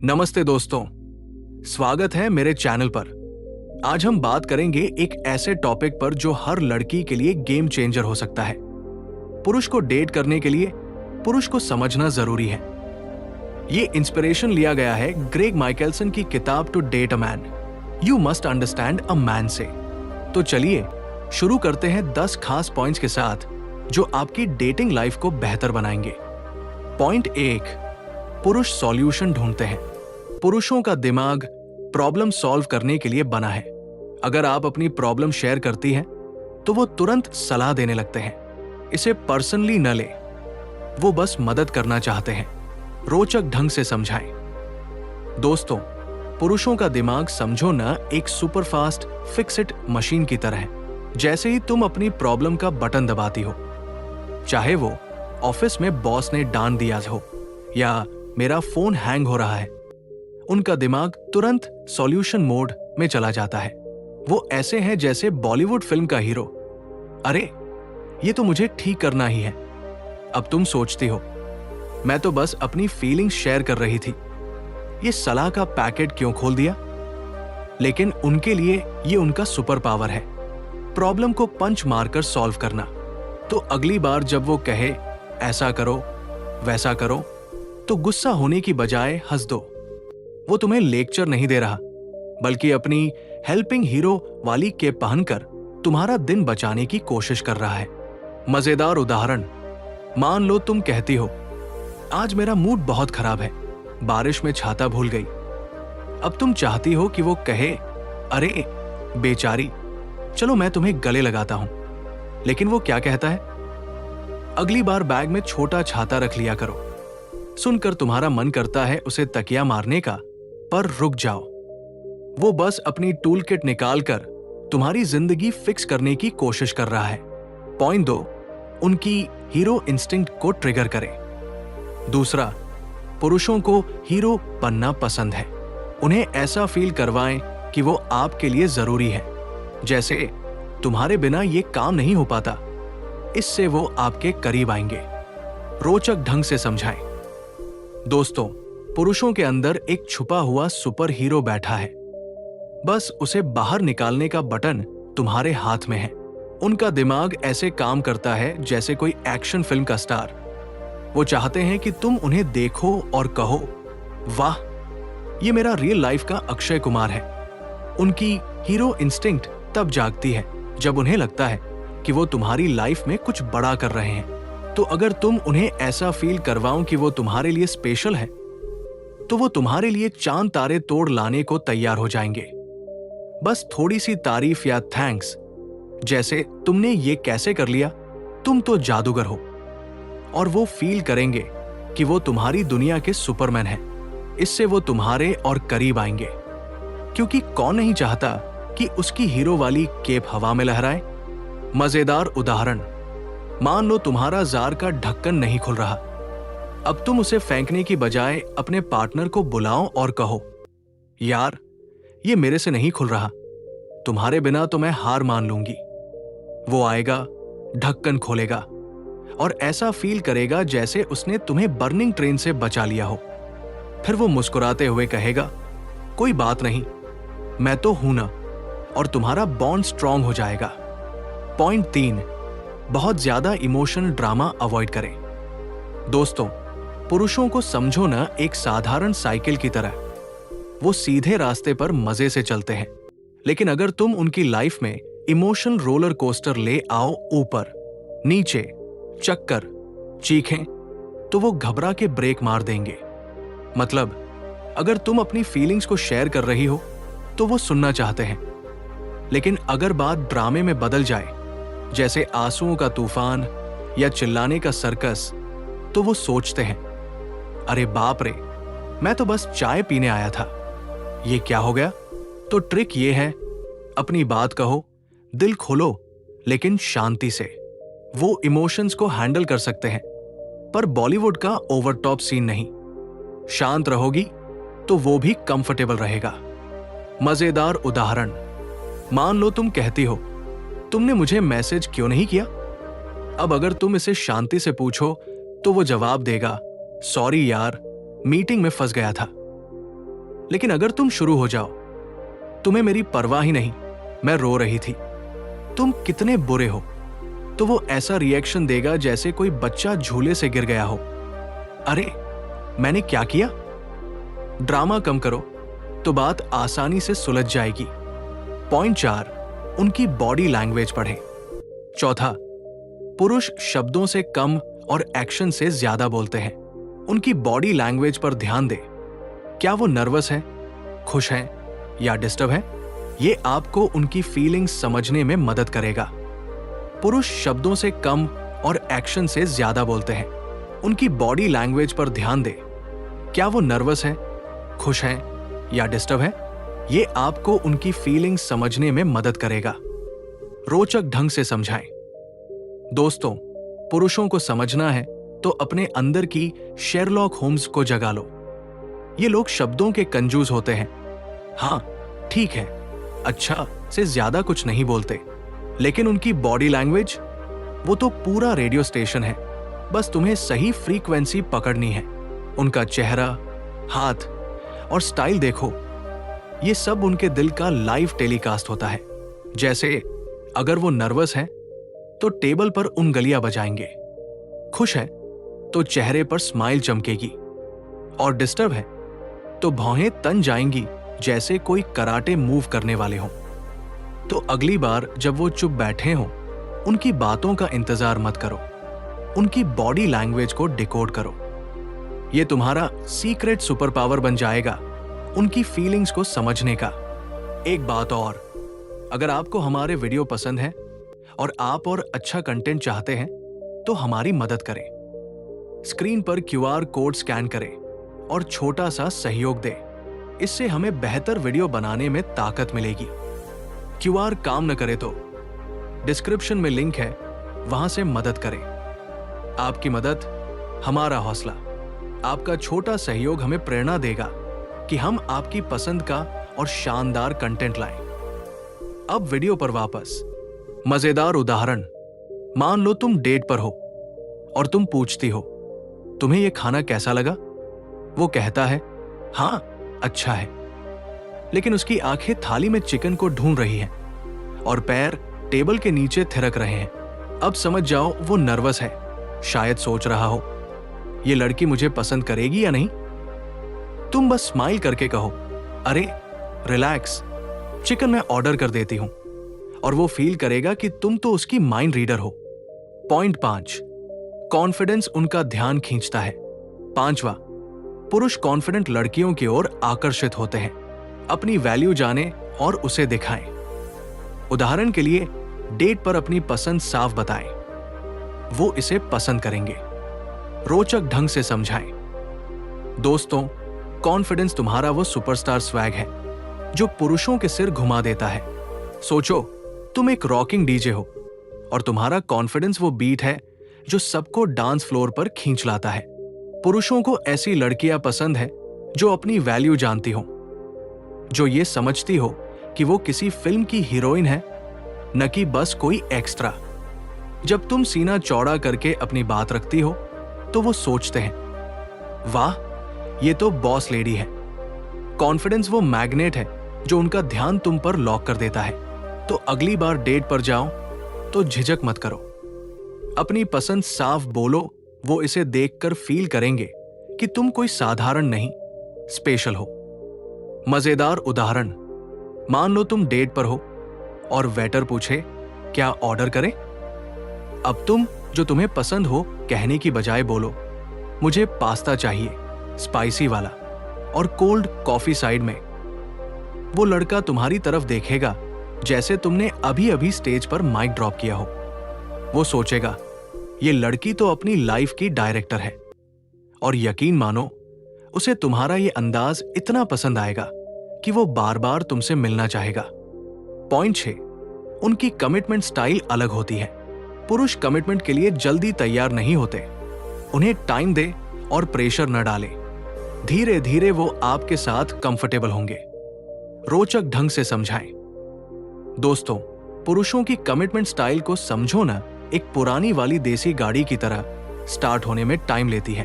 नमस्ते दोस्तों, स्वागत है मेरे चैनल पर। आज हम बात करेंगे एक ऐसे टॉपिक पर जो हर लड़की के लिए गेम चेंजर हो सकता है। पुरुष को डेट करने के लिए पुरुष को समझना जरूरी है। ये इंस्पिरेशन लिया गया है ग्रेग माइकेल्सन की किताब to date a man, you must understand a man से। तो चलिए शुरू करते हैं 10 खास पॉइंट्स के साथ जो आपकी डेटिंग लाइफ को बेहतर बनाएंगे। पॉइंट 1, पुरुष सॉल्यूशन ढूंढते हैं। पुरुषों का दिमाग प्रॉब्लम सॉल्व करने के लिए बना है। अगर आप अपनी प्रॉब्लम शेयर करती हैं तो वो तुरंत सलाह देने लगते हैं। इसे पर्सनली न ले, वो बस मदद करना चाहते हैं। रोचक ढंग से समझाएं। दोस्तों, पुरुषों का दिमाग समझो ना एक सुपरफास्ट फिक्स इट मशीन की तरह है। जैसे ही तुम अपनी प्रॉब्लम का बटन दबाती हो, चाहे वो ऑफिस में बॉस ने डांट दिया हो या मेरा फोन हैंग हो रहा है, उनका दिमाग तुरंत सॉल्यूशन मोड में चला जाता है। वो ऐसे हैं जैसे बॉलीवुड फिल्म का हीरो। अरे ये तो मुझे ठीक करना ही है। अब तुम सोचती हो, मैं तो बस अपनी फीलिंग्स शेयर कर रही थी, ये सलाह का पैकेट क्यों खोल दिया? लेकिन उनके लिए ये उनका सुपर पावर है, प्रॉब्लम को पंच मारकर सॉल्व करना। तो अगली बार जब वो कहे ऐसा करो वैसा करो, तो गुस्सा होने की बजाय हंस दो। वो तुम्हें लेक्चर नहीं दे रहा, बल्कि अपनी हेल्पिंग हीरो वाली केप पहनकर तुम्हारा दिन बचाने की कोशिश कर रहा है। मजेदार उदाहरण, मान लो तुम कहती हो, आज मेरा मूड बहुत खराब है, बारिश में छाता भूल गई। अब तुम चाहती हो कि वो कहे, अरे बेचारी, चलो मैं तुम्हें गले लगाता हूं। लेकिन वो क्या कहता है? अगली बार बैग में छोटा छाता रख लिया करो। सुनकर तुम्हारा मन करता है उसे तकिया मारने का, पर रुक जाओ। वो बस अपनी टूल किट निकालकर तुम्हारी जिंदगी फिक्स करने की कोशिश कर रहा है। पॉइंट 2, उनकी हीरो इंस्टिंक्ट को ट्रिगर करें। दूसरा, पुरुषों को हीरो बनना पसंद है। उन्हें ऐसा फील करवाएं कि वो आपके लिए जरूरी है, जैसे तुम्हारे बिना ये काम नहीं हो पाता। इससे वो आपके करीब आएंगे। रोचक ढंग से समझाएं। दोस्तों, पुरुषों के अंदर एक छुपा हुआ सुपर हीरो बैठा है, बस उसे बाहर निकालने का बटन तुम्हारे हाथ में है। उनका दिमाग ऐसे काम करता है जैसे कोई एक्शन फिल्म का स्टार। वो चाहते हैं कि तुम उन्हें देखो और कहो, वाह, ये मेरा रियल लाइफ का अक्षय कुमार है। उनकी हीरो इंस्टिंक्ट तब जागती है जब उन्हें लगता है कि वो तुम्हारी लाइफ में कुछ बड़ा कर रहे हैं। तो अगर तुम उन्हें ऐसा फील करवाओ कि वो तुम्हारे लिए स्पेशल है, तो वो तुम्हारे लिए चांद तारे तोड़ लाने को तैयार हो जाएंगे। बस थोड़ी सी तारीफ या थैंक्स, जैसे तुमने ये कैसे कर लिया, तुम तो जादूगर हो, और वो फील करेंगे कि वो तुम्हारी दुनिया के सुपरमैन हैं। इससे वो तुम्हारे और करीब आएंगे, क्योंकि कौन नहीं चाहता कि उसकी हीरो वाली केप हवा में लहराए। मजेदार उदाहरण, मान लो तुम्हारा जार का ढक्कन नहीं खुल रहा। अब तुम उसे फेंकने की बजाय अपने पार्टनर को बुलाओ और कहो, यार ये मेरे से नहीं खुल रहा, तुम्हारे बिना तो मैं हार मान लूंगी। वो आएगा, ढक्कन खोलेगा और ऐसा फील करेगा जैसे उसने तुम्हें बर्निंग ट्रेन से बचा लिया हो। फिर वो मुस्कुराते हुए कहेगा, कोई बात नहीं, मैं तो हूं ना, और तुम्हारा बॉन्ड स्ट्रांग हो जाएगा। पॉइंट 3, बहुत ज्यादा इमोशनल ड्रामा अवॉइड करें। दोस्तों, पुरुषों को समझो ना एक साधारण साइकिल की तरह। वो सीधे रास्ते पर मजे से चलते हैं, लेकिन अगर तुम उनकी लाइफ में इमोशनल रोलर कोस्टर ले आओ, ऊपर नीचे, चक्कर, चीखें, तो वो घबरा के ब्रेक मार देंगे। मतलब अगर तुम अपनी फीलिंग्स को शेयर कर रही हो तो वो सुनना चाहते हैं, लेकिन अगर बात ड्रामे में बदल जाए, जैसे आंसुओं का तूफान या चिल्लाने का सर्कस, तो वो सोचते हैं, अरे बाप रे, मैं तो बस चाय पीने आया था, ये क्या हो गया? तो ट्रिक ये है, अपनी बात कहो, दिल खोलो, लेकिन शांति से। वो इमोशंस को हैंडल कर सकते हैं, पर बॉलीवुड का ओवर टॉप सीन नहीं। शांत रहोगी तो वो भी कंफर्टेबल रहेगा। मजेदार उदाहरण, मान लो तुम कहती हो, तुमने मुझे मैसेज क्यों नहीं किया? अब अगर तुम इसे शांति से पूछो तो वो जवाब देगा, सॉरी यार, मीटिंग में फंस गया था। लेकिन अगर तुम शुरू हो जाओ, तुम्हें मेरी परवाह ही नहीं, मैं रो रही थी, तुम कितने बुरे हो, तो वो ऐसा रिएक्शन देगा जैसे कोई बच्चा झूले से गिर गया हो। अरे मैंने क्या किया? ड्रामा कम करो तो बात आसानी से सुलझ जाएगी। पॉइंट 4, उनकी बॉडी लैंग्वेज पढ़ें। चौथा, पुरुष शब्दों से कम और एक्शन से ज्यादा बोलते हैं। उनकी बॉडी लैंग्वेज पर ध्यान दें। क्या वो नर्वस है, खुश है या डिस्टर्ब है? ये आपको उनकी फीलिंग्स समझने में मदद करेगा। पुरुष शब्दों से कम और एक्शन से ज्यादा बोलते हैं। उनकी बॉडी लैंग्वेज पर ध्यान दें। क्या वो नर्वस है, खुश है या डिस्टर्ब है? ये आपको उनकी फीलिंग्स समझने में मदद करेगा। रोचक ढंग से समझाएं। दोस्तों, पुरुषों को समझना है तो अपने अंदर की शेरलॉक होम्स को जगा लो। ये लोग शब्दों के कंजूस होते हैं। हाँ ठीक है, अच्छा से ज्यादा कुछ नहीं बोलते, लेकिन उनकी बॉडी लैंग्वेज, वो तो पूरा रेडियो स्टेशन है। बस तुम्हें सही फ्रीक्वेंसी पकड़नी है। उनका चेहरा, हाथ और स्टाइल देखो, ये सब उनके दिल का लाइव टेलीकास्ट होता है। जैसे अगर वो नर्वस है तो टेबल पर उंगलियां बजाएंगे, खुश है तो चेहरे पर स्माइल चमकेगी, और डिस्टर्ब है तो भौहें तन जाएंगी जैसे कोई कराटे मूव करने वाले हों। तो अगली बार जब वो चुप बैठे हों, उनकी बातों का इंतजार मत करो, उनकी बॉडी लैंग्वेज को डिकोड करो। ये तुम्हारा सीक्रेट सुपर पावर बन जाएगा, उनकी फीलिंग्स को समझने का। एक बात और, अगर आपको हमारे वीडियो पसंद है और आप और अच्छा कंटेंट चाहते हैं तो हमारी मदद करें। स्क्रीन पर QR कोड स्कैन करें और छोटा सा सहयोग दें। इससे हमें बेहतर वीडियो बनाने में ताकत मिलेगी। QR काम न करे तो डिस्क्रिप्शन में लिंक है, वहां से मदद करें। आपकी मदद हमारा हौसला, आपका छोटा सहयोग हमें प्रेरणा देगा कि हम आपकी पसंद का और शानदार कंटेंट लाएं। अब वीडियो पर वापस। मजेदार उदाहरण, मान लो तुम डेट पर हो और तुम पूछती हो, तुम्हें यह खाना कैसा लगा? वो कहता है, हाँ अच्छा है, लेकिन उसकी आंखें थाली में चिकन को ढूंढ रही हैं और पैर टेबल के नीचे थिरक रहे हैं। अब समझ जाओ वो नर्वस है, शायद सोच रहा हो, ये लड़की मुझे पसंद करेगी या नहीं। तुम बस स्माइल करके कहो, अरे रिलैक्स, चिकन मैं ऑर्डर कर देती हूं, और वो फील करेगा कि तुम तो उसकी माइंड रीडर हो। पॉइंट 5, कॉन्फिडेंस उनका ध्यान खींचता है। पांचवा, पुरुष कॉन्फिडेंट लड़कियों की ओर आकर्षित होते हैं। अपनी वैल्यू जाने और उसे दिखाएं। उदाहरण के लिए, डेट पर अपनी पसंद साफ बताएं, वो इसे पसंद करेंगे। रोचक ढंग से समझाएं। दोस्तों, कॉन्फिडेंस तुम्हारा वो सुपरस्टार स्वैग है जो पुरुषों के सिर घुमा देता है। सोचो, तुम एक रॉकिंग डीजे हो और तुम्हारा कॉन्फिडेंस वो बीट है जो सबको डांस फ्लोर पर खींच लाता है। पुरुषों को ऐसी लड़कियां पसंद है जो अपनी वैल्यू जानती हो, जो ये समझती हो कि वो किसी फिल्म की हीरोइन है, न कि बस कोई एक्स्ट्रा। जब तुम सीना चौड़ा करके अपनी बात रखती हो तो वो सोचते हैं, वाह ये तो बॉस लेडी है। कॉन्फिडेंस वो मैग्नेट है जो उनका ध्यान तुम पर लॉक कर देता है। तो अगली बार डेट पर जाओ तो झिझक मत करो, अपनी पसंद साफ बोलो। वो इसे देखकर फील करेंगे कि तुम कोई साधारण नहीं, स्पेशल हो। मजेदार उदाहरण, मान लो तुम डेट पर हो और वेटर पूछे, क्या ऑर्डर करें? अब तुम जो तुम्हें पसंद हो कहने की बजाय बोलो, मुझे पास्ता चाहिए, स्पाइसी वाला, और कोल्ड कॉफी साइड में। वो लड़का तुम्हारी तरफ देखेगा जैसे तुमने अभी अभी स्टेज पर माइक ड्रॉप किया हो। वो सोचेगा, ये लड़की तो अपनी लाइफ की डायरेक्टर है, और यकीन मानो उसे तुम्हारा ये अंदाज इतना पसंद आएगा कि वो बार बार तुमसे मिलना चाहेगा। पॉइंट 6, उनकी कमिटमेंट स्टाइल अलग होती है। पुरुष कमिटमेंट के लिए जल्दी तैयार नहीं होते, उन्हें टाइम दे और प्रेशर न डाले। धीरे धीरे वो आपके साथ कंफर्टेबल होंगे। रोचक ढंग से समझाएं। दोस्तों, पुरुषों की कमिटमेंट स्टाइल को समझो ना, एक पुरानी वाली देसी गाड़ी की तरह स्टार्ट होने में टाइम लेती है,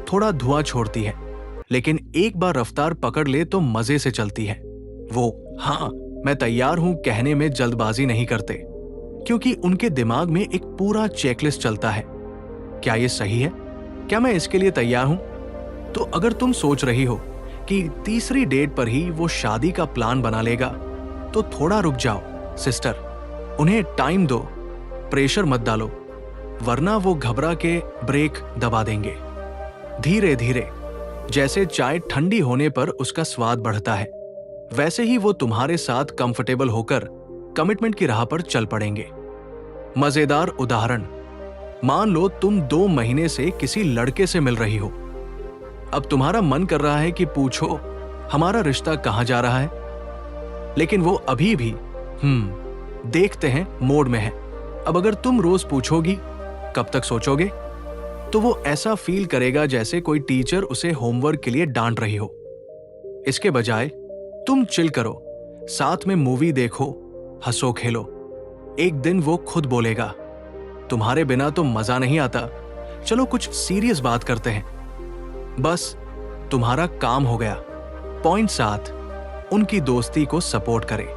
थोड़ा धुआं छोड़ती है, लेकिन एक बार रफ्तार पकड़ ले तो मजे से चलती है। वो हाँ मैं तैयार हूं कहने में जल्दबाजी नहीं करते, क्योंकि उनके दिमाग में एक पूरा चेकलिस्ट चलता है। क्या ये सही है? क्या मैं इसके लिए तैयार हूं? तो अगर तुम सोच रही हो कि तीसरी डेट पर ही वो शादी का प्लान बना लेगा, तो थोड़ा रुक जाओ सिस्टर। उन्हें टाइम दो, प्रेशर मत डालो, वरना वो घबरा के ब्रेक दबा देंगे। धीरे धीरे जैसे चाय ठंडी होने पर उसका स्वाद बढ़ता है, वैसे ही वो तुम्हारे साथ कंफर्टेबल होकर कमिटमेंट की राह पर चल पड़ेंगे। मजेदार उदाहरण, मान लो तुम 2 महीने से किसी लड़के से मिल रही हो। अब तुम्हारा मन कर रहा है कि पूछो हमारा रिश्ता कहां जा रहा है, लेकिन वो अभी भी देखते हैं मोड में है। अब अगर तुम रोज पूछोगी कब तक सोचोगे, तो वो ऐसा फील करेगा जैसे कोई टीचर उसे होमवर्क के लिए डांट रही हो। इसके बजाय तुम चिल करो, साथ में मूवी देखो, हंसो खेलो। एक दिन वो खुद बोलेगा, तुम्हारे बिना तो मजा नहीं आता, चलो कुछ सीरियस बात करते हैं। बस तुम्हारा काम हो गया। पॉइंट 7, उनकी दोस्ती को सपोर्ट करें।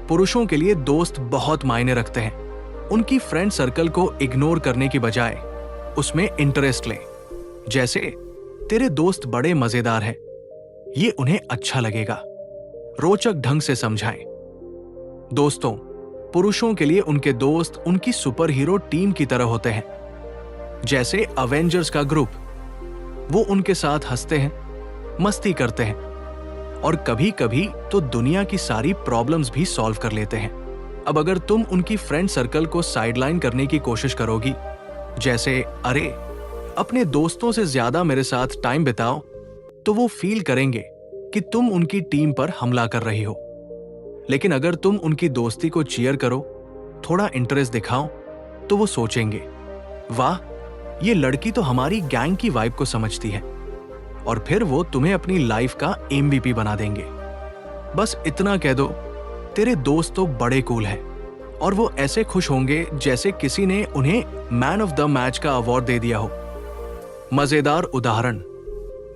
पुरुषों के लिए दोस्त बहुत मायने रखते हैं। उनकी फ्रेंड सर्कल को इग्नोर करने की बजाय उसमें इंटरेस्ट लें। जैसे तेरे दोस्त बड़े मजेदार हैं, ये उन्हें अच्छा लगेगा। रोचक ढंग से समझाएं। दोस्तों, पुरुषों के लिए उनके दोस्त उनकी सुपर हीरो टीम की तरह होते हैं। जैसे अवेंजर्स का ग्रुप, वो उनके साथ हंसते हैं, मस्ती करते हैं और कभी कभी तो दुनिया की सारी प्रॉब्लम्स भी सॉल्व कर लेते हैं। अब अगर तुम उनकी फ्रेंड सर्कल को साइडलाइन करने की कोशिश करोगी, जैसे अरे अपने दोस्तों से ज्यादा मेरे साथ टाइम बिताओ, तो वो फील करेंगे कि तुम उनकी टीम पर हमला कर रही हो। लेकिन अगर तुम उनकी दोस्ती को चीयर करो, थोड़ा इंटरेस्ट दिखाओ, तो वो सोचेंगे, वाह ये लड़की तो हमारी गैंग की वाइब को समझती है, और फिर वो तुम्हें अपनी लाइफ का MVP बना देंगे। बस इतना कह दो, तेरे दोस्त तो बड़े कूल हैं, और वो ऐसे खुश होंगे जैसे किसी ने उन्हें मैन ऑफ द मैच का अवार्ड दे दिया हो। मजेदार उदाहरण,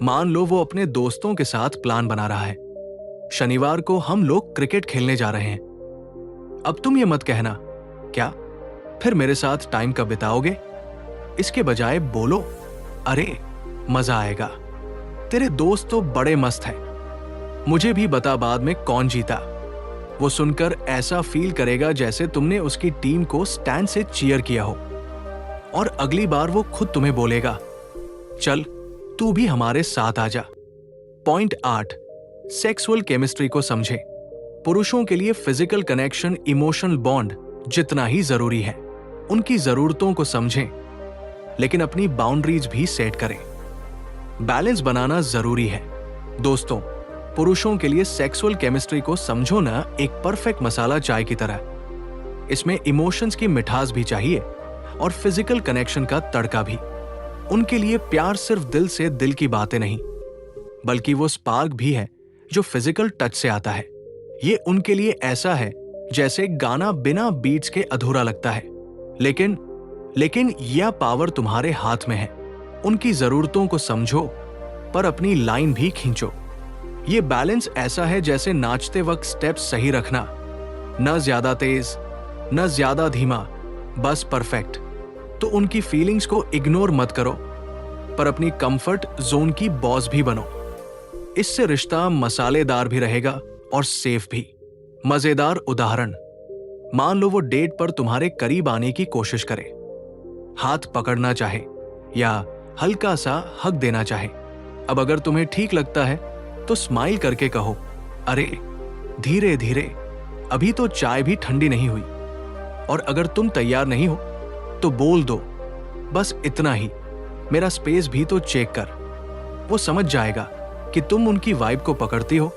मान लो वो अपने दोस्तों के साथ प्लान बना रहा है, शनिवार को हम लोग क्रिकेट खेलने जा रहे हैं। अब तुम ये मत कहना, क्या फिर मेरे साथ टाइम कब बिताओगे? इसके बजाय बोलो, अरे मजा आएगा, तेरे दोस्त तो बड़े मस्त हैं, मुझे भी बता बाद में कौन जीता। वो सुनकर ऐसा फील करेगा जैसे तुमने उसकी टीम को स्टैंड से चीयर किया हो, और अगली बार वो खुद तुम्हें बोलेगा, चल तू भी हमारे साथ आ जा। पॉइंट 8, सेक्सुअल केमिस्ट्री को समझें। पुरुषों के लिए फिजिकल कनेक्शन, इमोशनल बॉन्ड जितना ही जरूरी है। उनकी जरूरतों को समझें, लेकिन अपनी बाउंड्रीज भी सेट करें। बैलेंस बनाना जरूरी है। दोस्तों, पुरुषों के लिए सेक्सुअल केमिस्ट्री को समझो ना एक परफेक्ट मसाला चाय की तरह। इसमें इमोशंस की मिठास भी चाहिए और फिजिकल कनेक्शन का तड़का भी। उनके लिए प्यार सिर्फ दिल से दिल की बातें नहीं, बल्कि वो स्पार्क भी है जो फिजिकल टच से आता है। ये उनके लिए ऐसा है जैसे गाना बिना बीट्स के अधूरा लगता है, लेकिन यह पावर तुम्हारे हाथ में है। उनकी जरूरतों को समझो पर अपनी लाइन भी खींचो। ये बैलेंस ऐसा है जैसे नाचते वक्त स्टेप्स सही रखना, न ज्यादा तेज न ज्यादा धीमा, बस परफेक्ट। तो उनकी फीलिंग्स को इग्नोर मत करो, पर अपनी कंफर्ट जोन की बॉस भी बनो। इससे रिश्ता मसालेदार भी रहेगा और सेफ भी। मजेदार उदाहरण, मान लो वो डेट पर तुम्हारे करीब आने की कोशिश करे, हाथ पकड़ना चाहे या हल्का सा हक देना चाहे। अब अगर तुम्हें ठीक लगता है तो स्माइल करके कहो, अरे धीरे धीरे, अभी तो चाय भी ठंडी नहीं हुई। और अगर तुम तैयार नहीं हो तो बोल दो, बस इतना ही, मेरा स्पेस भी तो चेक कर। वो समझ जाएगा कि तुम उनकी वाइब को पकड़ती हो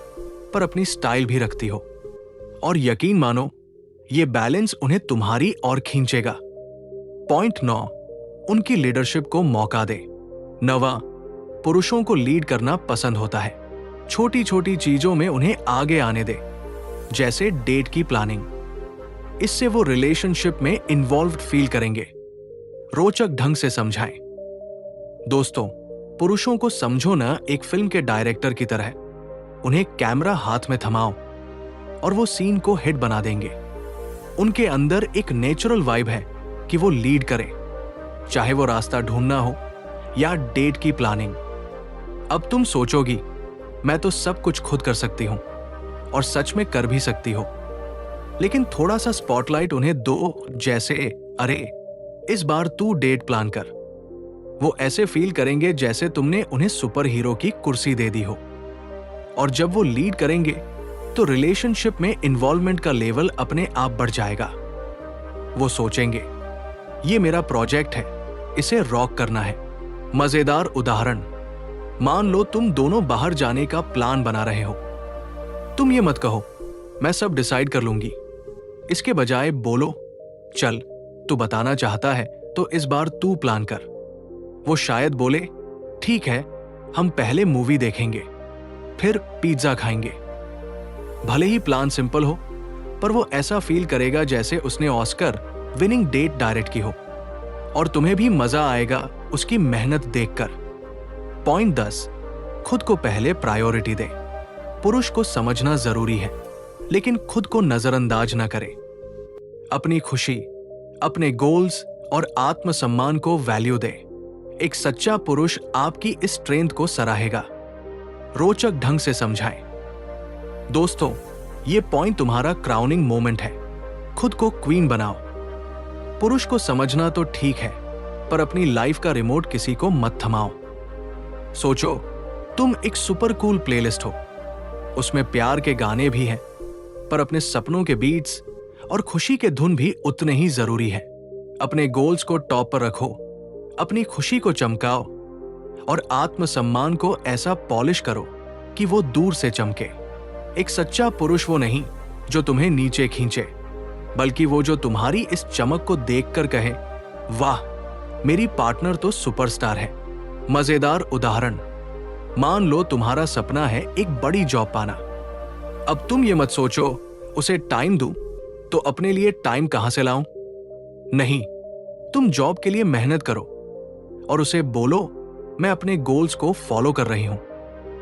पर अपनी स्टाइल भी रखती हो। और यकीन मानो, ये बैलेंस उन्हें तुम्हारी ओर खींचेगा। पॉइंट 9, उनकी लीडरशिप को मौका दे। 9वां, पुरुषों को लीड करना पसंद होता है। छोटी छोटी चीजों में उन्हें आगे आने दे, जैसे डेट की प्लानिंग। इससे वो रिलेशनशिप में इन्वॉल्व्ड फील करेंगे। रोचक ढंग से समझाएं। दोस्तों, पुरुषों को समझो ना एक फिल्म के डायरेक्टर की तरह। उन्हें कैमरा हाथ में थमाओ और वो सीन को हिट बना देंगे। उनके अंदर एक नेचुरल वाइब है कि वो लीड करें, चाहे वो रास्ता ढूंढना हो या डेट की प्लानिंग। अब तुम सोचोगी मैं तो सब कुछ खुद कर सकती हूं, और सच में कर भी सकती हो, लेकिन थोड़ा सा स्पॉटलाइट उन्हें दो, जैसे अरे इस बार तू डेट प्लान कर। वो ऐसे फील करेंगे जैसे तुमने उन्हें सुपर हीरो की कुर्सी दे दी हो। और जब वो लीड करेंगे तो रिलेशनशिप में इन्वॉल्वमेंट का लेवल अपने आप बढ़ जाएगा। वो सोचेंगे ये मेरा प्रोजेक्ट है, इसे रॉक करना है। मजेदार उदाहरण, मान लो तुम दोनों बाहर जाने का प्लान बना रहे हो। तुम ये मत कहो मैं सब डिसाइड कर लूंगी, इसके बजाय बोलो चल तू बताना चाहता है तो इस बार तू प्लान कर। वो शायद बोले ठीक है, हम पहले मूवी देखेंगे, फिर पिज्जा खाएंगे। भले ही प्लान सिंपल हो, पर वो ऐसा फील करेगा जैसे उसने ऑस्कर विनिंग डेट डायरेक्ट की हो, और तुम्हें भी मजा आएगा उसकी मेहनत देखकर। पॉइंट 10, खुद को पहले प्रायोरिटी दे। पुरुष को समझना जरूरी है, लेकिन खुद को नजरअंदाज ना करे। अपनी खुशी, अपने गोल्स और आत्मसम्मान को वैल्यू दे। एक सच्चा पुरुष आपकी इस स्ट्रेंथ को सराहेगा। रोचक ढंग से समझाएं। दोस्तों, ये पॉइंट तुम्हारा क्राउनिंग मोमेंट है। खुद को क्वीन बनाओ। पुरुष को समझना तो ठीक है, पर अपनी लाइफ का रिमोट किसी को मत थमाओ। सोचो तुम एक सुपर कूल प्लेलिस्ट हो, उसमें प्यार के गाने भी हैं, पर अपने सपनों के बीट्स और खुशी के धुन भी उतने ही जरूरी है। अपने गोल्स को टॉप पर रखो, अपनी खुशी को चमकाओ और आत्मसम्मान को ऐसा पॉलिश करो कि वो दूर से चमके। एक सच्चा पुरुष वो नहीं जो तुम्हें नीचे खींचे, बल्कि वो जो तुम्हारी इस चमक को देखकर कहे वाह मेरी पार्टनर तो सुपरस्टार है। मजेदार उदाहरण, मान लो तुम्हारा सपना है एक बड़ी जॉब पाना। अब तुम ये मत सोचो उसे टाइम दूं तो अपने लिए टाइम कहां से लाऊं। नहीं, तुम जॉब के लिए मेहनत करो और उसे बोलो मैं अपने गोल्स को फॉलो कर रही हूं,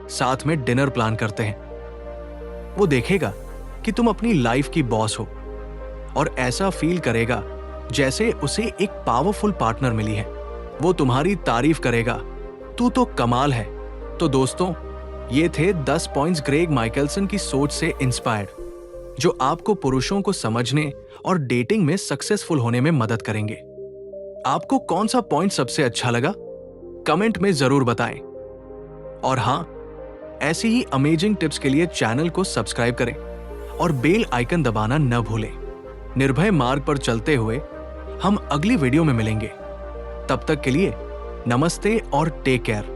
साथ में डिनर प्लान करते हैं। वो देखेगा कि तुम अपनी लाइफ की बॉस हो और ऐसा फील करेगा जैसे उसे एक पावरफुल पार्टनर मिली है। वो तुम्हारी तारीफ करेगा, तू तो कमाल है। तो दोस्तों, ये थे 10 पॉइंट्स ग्रेग माइकलसन की सोच से इंस्पायर्ड, जो आपको पुरुषों को समझने और डेटिंग में सक्सेसफुल होने में मदद करेंगे। आपको कौन सा पॉइंट सबसे अच्छा लगा? कमेंट में जरूर बताएं। और हां, ऐसी ही अमेजिंग टिप्स के लिए चैनल को सब्सक्राइब करें और बेल आइकन दबाना न भूलें। निर्भय मार्ग पर चलते हुए हम अगली वीडियो में मिलेंगे। तब तक के लिए नमस्ते और टेक केयर।